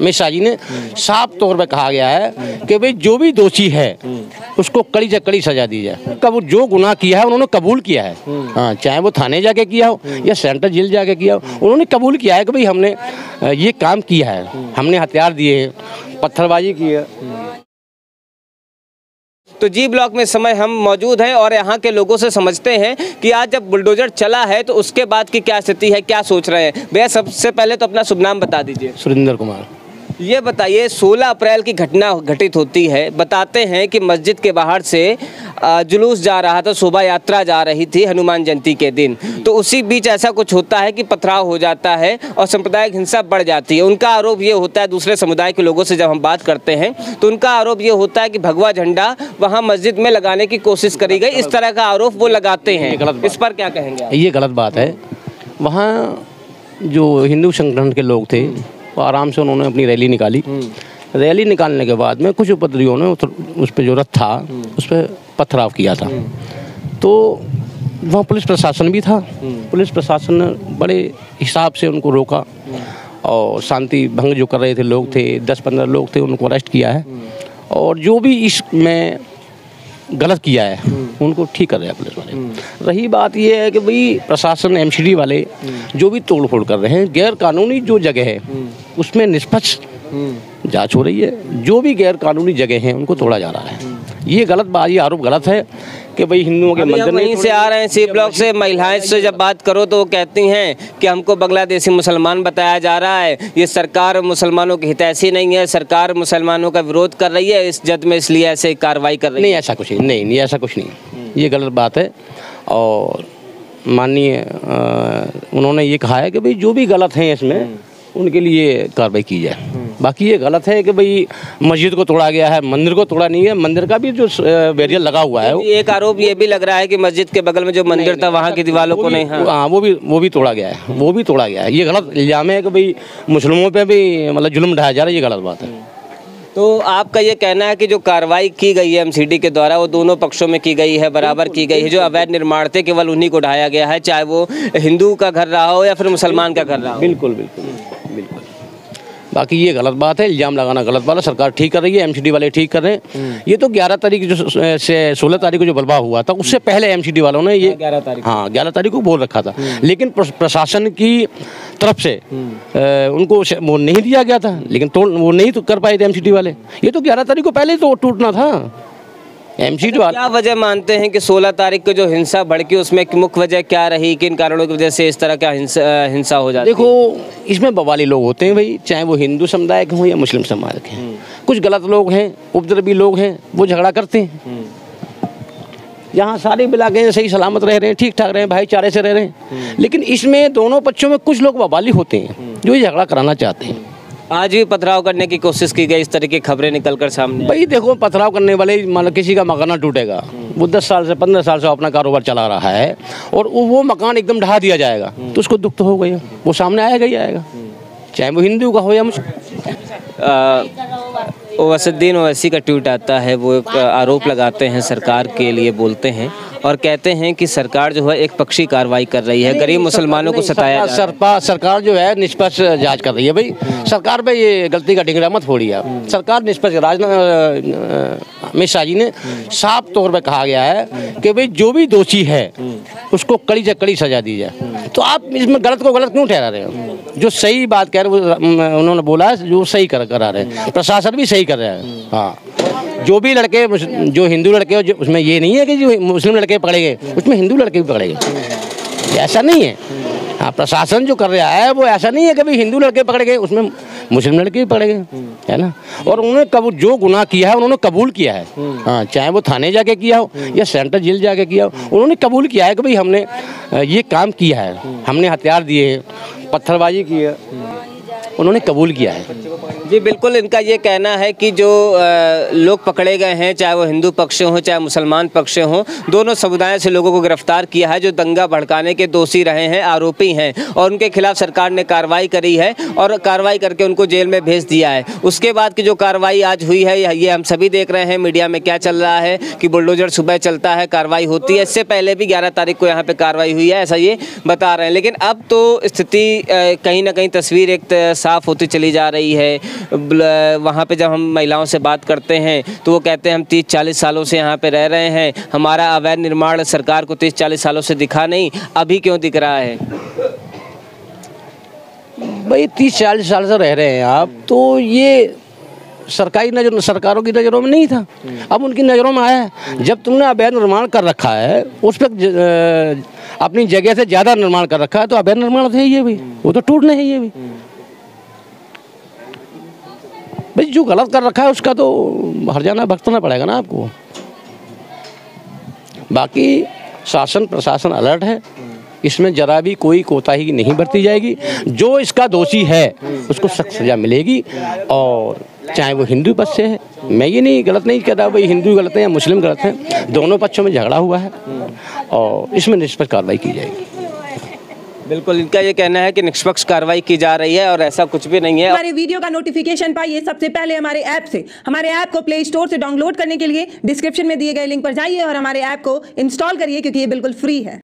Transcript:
मिश्रा जी ने साफ तौर पे कहा गया है कि भाई जो भी दोषी है उसको कड़ी से कड़ी सजा दी जाए। कब जो गुनाह किया है उन्होंने कबूल किया है, हाँ, चाहे वो थाने जाके किया हो या सेंट्रल जेल जाके किया हो, उन्होंने कबूल किया है कि भाई हमने ये काम किया है, हमने हथियार दिए, पत्थरबाजी की है। तो जी ब्लॉक में समय हम मौजूद हैं और यहाँ के लोगों से समझते हैं कि आज जब बुलडोजर चला है तो उसके बाद की क्या स्थिति है, क्या सोच रहे हैं। भैया सबसे पहले तो अपना शुभ नाम बता दीजिए। सुरेंद्र कुमार। ये बताइए 16 अप्रैल की घटना घटित होती है, बताते हैं कि मस्जिद के बाहर से जुलूस जा रहा था, शोभा यात्रा जा रही थी हनुमान जयंती के दिन, तो उसी बीच ऐसा कुछ होता है कि पथराव हो जाता है और सांप्रदायिक हिंसा बढ़ जाती है। उनका आरोप ये होता है, दूसरे समुदाय के लोगों से जब हम बात करते हैं तो उनका आरोप ये होता है कि भगवा झंडा वहाँ मस्जिद में लगाने की कोशिश करी गई, इस तरह का आरोप वो लगाते हैं। इस पर क्या कहेंगे? ये गलत बात है। वहाँ जो हिंदू संगठन के लोग थे वो आराम से उन्होंने अपनी रैली निकाली। रैली निकालने के बाद में कुछ उपद्रवियों ने उस पर जो रथ था उस पर पथराव किया था। तो वहाँ पुलिस प्रशासन भी था, पुलिस प्रशासन ने बड़े हिसाब से उनको रोका और शांति भंग जो कर रहे थे लोग थे, 10-15 लोग थे, उनको अरेस्ट किया है और जो भी इसमें गलत किया है उनको ठीक कर रहे हैं पुलिस वाले। रही बात ये है कि भाई प्रशासन एमसीडी वाले जो भी तोड़ फोड़ कर रहे हैं, गैर कानूनी जो जगह है उसमें निष्पक्ष जांच हो रही है, जो भी गैर कानूनी जगह हैं उनको तोड़ा जा रहा है। ये गलत बात, ये आरोप गलत है कि भाई हिंदुओं के मंदिर वहीं से आ रहे हैं सी ब्लॉक से। महिलाएं से जब बात करो तो वो कहती हैं कि हमको बांग्लादेशी मुसलमान बताया जा रहा है, ये सरकार मुसलमानों की हितैषी नहीं है, सरकार मुसलमानों का विरोध कर रही है इस जद में, इसलिए ऐसे कार्रवाई कर रही है। नहीं, ऐसा कुछ नहीं, ऐसा कुछ नहीं, ये गलत बात है। और माननीय उन्होंने ये कहा है कि भाई जो भी गलत हैं इसमें उनके लिए कार्रवाई की जाए। बाकी ये गलत है कि भाई मस्जिद को तोड़ा गया है, मंदिर को तोड़ा नहीं है, मंदिर का भी जो बैरियर लगा हुआ है। एक आरोप ये भी लग रहा है कि मस्जिद के बगल में जो मंदिर था वहाँ की दीवारों को नहीं, हाँ वो भी तोड़ा गया है, वो भी तोड़ा गया है। ये गलत इल्जाम है कि भाई मुस्लिमों पे भी मतलब जुल्म ढाया जा रहा है, ये गलत बात है। तो आपका ये कहना है कि जो कार्रवाई की गई है एमसीडी के द्वारा वो दोनों पक्षों में की गई है, बराबर की गई है। जो अवैध निर्माण थे केवल उन्हीं को ढाया गया है, चाहे वो हिंदू का घर रहा हो या फिर मुसलमान का घर रहा हो। बिल्कुल बिल्कुल बिल्कुल। बाकी ये गलत बात है, इल्जाम लगाना गलत बात है। सरकार ठीक कर रही है, एमसीडी वाले ठीक कर रहे हैं। ये तो 11 तारीख जो से 16 तारीख को जो बलवा हुआ था उससे पहले एमसीडी वालों ने ये 11 तारीख को बोल रखा था, लेकिन प्रशासन की तरफ से उनको वो नहीं दिया गया था, लेकिन वो नहीं तो कर पाए थे एमसीडी वाले। ये तो 11 तारीख को पहले ही तो टूटना था एमसीडी वाले। क्या वजह मानते हैं कि 16 तारीख को जो हिंसा भड़की उसमें मुख्य वजह क्या रही, किन कारणों की वजह से इस तरह का हिंसा हो जाती है? देखो, इसमें बवाली लोग होते हैं भाई, चाहे वो हिंदू समुदाय के हों या मुस्लिम समुदाय के हैं। कुछ गलत लोग हैं, उपद्रवी लोग हैं, वो झगड़ा करते हैं। यहाँ सारे इलाके सही सलामत रह रहे हैं, ठीक ठाक रहे हैं, भाईचारे से रह रहे हैं, लेकिन इसमें दोनों पक्षों में कुछ लोग बवाली होते हैं जो ये झगड़ा कराना चाहते हैं। आज भी पथराव करने की कोशिश की गई, इस तरह की खबरें निकलकर सामने। भाई देखो, पथराव करने वाले मान लो किसी का मकान टूटेगा, वो 10 साल से 15 साल से अपना कारोबार चला रहा है और वो मकान एकदम ढहा दिया जाएगा तो उसको दुख तो हो गया, वो सामने आएगा ही आएगा, चाहे वो हिंदू का हो या ओवैसीउद्दीन ओवैसी का ट्वीट आता है, वो एक आरोप लगाते हैं, सरकार के लिए बोलते हैं और कहते हैं कि सरकार जो है एक पक्षी कार्रवाई कर रही है, गरीब मुसलमानों को सताया। सरकार जो है निष्पक्ष जांच कर रही है। भाई सरकार पे ये गलती का डिंगरा मत फोड़िए आप। सरकार निष्पक्ष, मिश्रा जी ने साफ तौर पे कहा गया है कि भाई जो भी दोषी है उसको कड़ी से कड़ी सजा दी जाए। तो आप इसमें गलत को गलत क्यों ठहरा रहे हो? जो सही बात कह रहे हैं उन्होंने बोला है, जो सही करा रहे हैं, प्रशासन भी सही कर रहा है। हाँ, जो भी लड़के, जो हिंदू लड़के हो, उसमें ये नहीं है कि जो मुस्लिम लड़के पकड़े गए उसमें हिंदू लड़के भी पकड़े गए, ऐसा नहीं है। हाँ, प्रशासन जो कर रहा है वो ऐसा नहीं है कि भाई हिंदू लड़के पकड़े गए उसमें मुस्लिम लड़के भी पकड़े गए, है ना। और उन्होंने जो गुनाह किया है उन्होंने कबूल किया है। हाँ, चाहे वो थाने जाके किया हो या सेंट्रल जेल जाके किया हो, उन्होंने कबूल किया है कि भाई हमने ये काम किया है, हमने हथियार दिए, पत्थरबाजी की है, उन्होंने कबूल किया है। जी बिल्कुल, इनका ये कहना है कि जो लोग पकड़े गए हैं, चाहे वो हिंदू पक्ष हों चाहे मुसलमान पक्ष हों, दोनों समुदायों से लोगों को गिरफ्तार किया है जो दंगा भड़काने के दोषी रहे हैं, आरोपी हैं, और उनके खिलाफ सरकार ने कार्रवाई करी है और कार्रवाई करके उनको जेल में भेज दिया है। उसके बाद की जो कार्रवाई आज हुई है ये हम सभी देख रहे हैं, मीडिया में क्या चल रहा है कि बुलडोजर सुबह चलता है, कार्रवाई होती है। इससे पहले भी 11 तारीख को यहाँ पर कार्रवाई हुई है, ऐसा ये बता रहे हैं। लेकिन अब तो स्थिति कहीं ना कहीं तस्वीर एक साफ होती चली जा रही है। वहाँ पे जब हम महिलाओं से बात करते हैं तो वो कहते हैं हम 30-40 सालों से यहाँ पे रह रहे हैं, हमारा अवैध निर्माण सरकार को 30-40 सालों से दिखा नहीं, अभी क्यों दिख रहा है? भाई 30-40 साल से रह रहे हैं आप, तो ये सरकारों की नज़रों में नहीं था, अब उनकी नज़रों में आया है। जब तुमने अवैध निर्माण कर रखा है, उस पर अपनी जगह से ज़्यादा निर्माण कर रखा है, तो अवैध निर्माण है ये भी, वो तो टूटने है ये भी। भाई जो गलत कर रखा है उसका तो हर्जाना भुगतना पड़ेगा ना आपको। बाकी शासन प्रशासन अलर्ट है, इसमें जरा भी कोई कोताही नहीं बरती जाएगी। जो इसका दोषी है उसको सख्त सजा मिलेगी, और चाहे वो हिंदू पक्ष से है, मैं ये नहीं गलत नहीं कहता भाई हिंदू गलत है या मुस्लिम गलत है, दोनों पक्षों में झगड़ा हुआ है और इसमें निष्पक्ष कार्रवाई की जाएगी। बिल्कुल, इनका ये कहना है कि निष्पक्ष कार्रवाई की जा रही है और ऐसा कुछ भी नहीं है। हमारे वीडियो का नोटिफिकेशन पाइए सबसे पहले हमारे ऐप से। हमारे ऐप को प्ले स्टोर से डाउनलोड करने के लिए डिस्क्रिप्शन में दिए गए लिंक पर जाइए और हमारे ऐप को इंस्टॉल करिए, क्योंकि ये बिल्कुल फ्री है।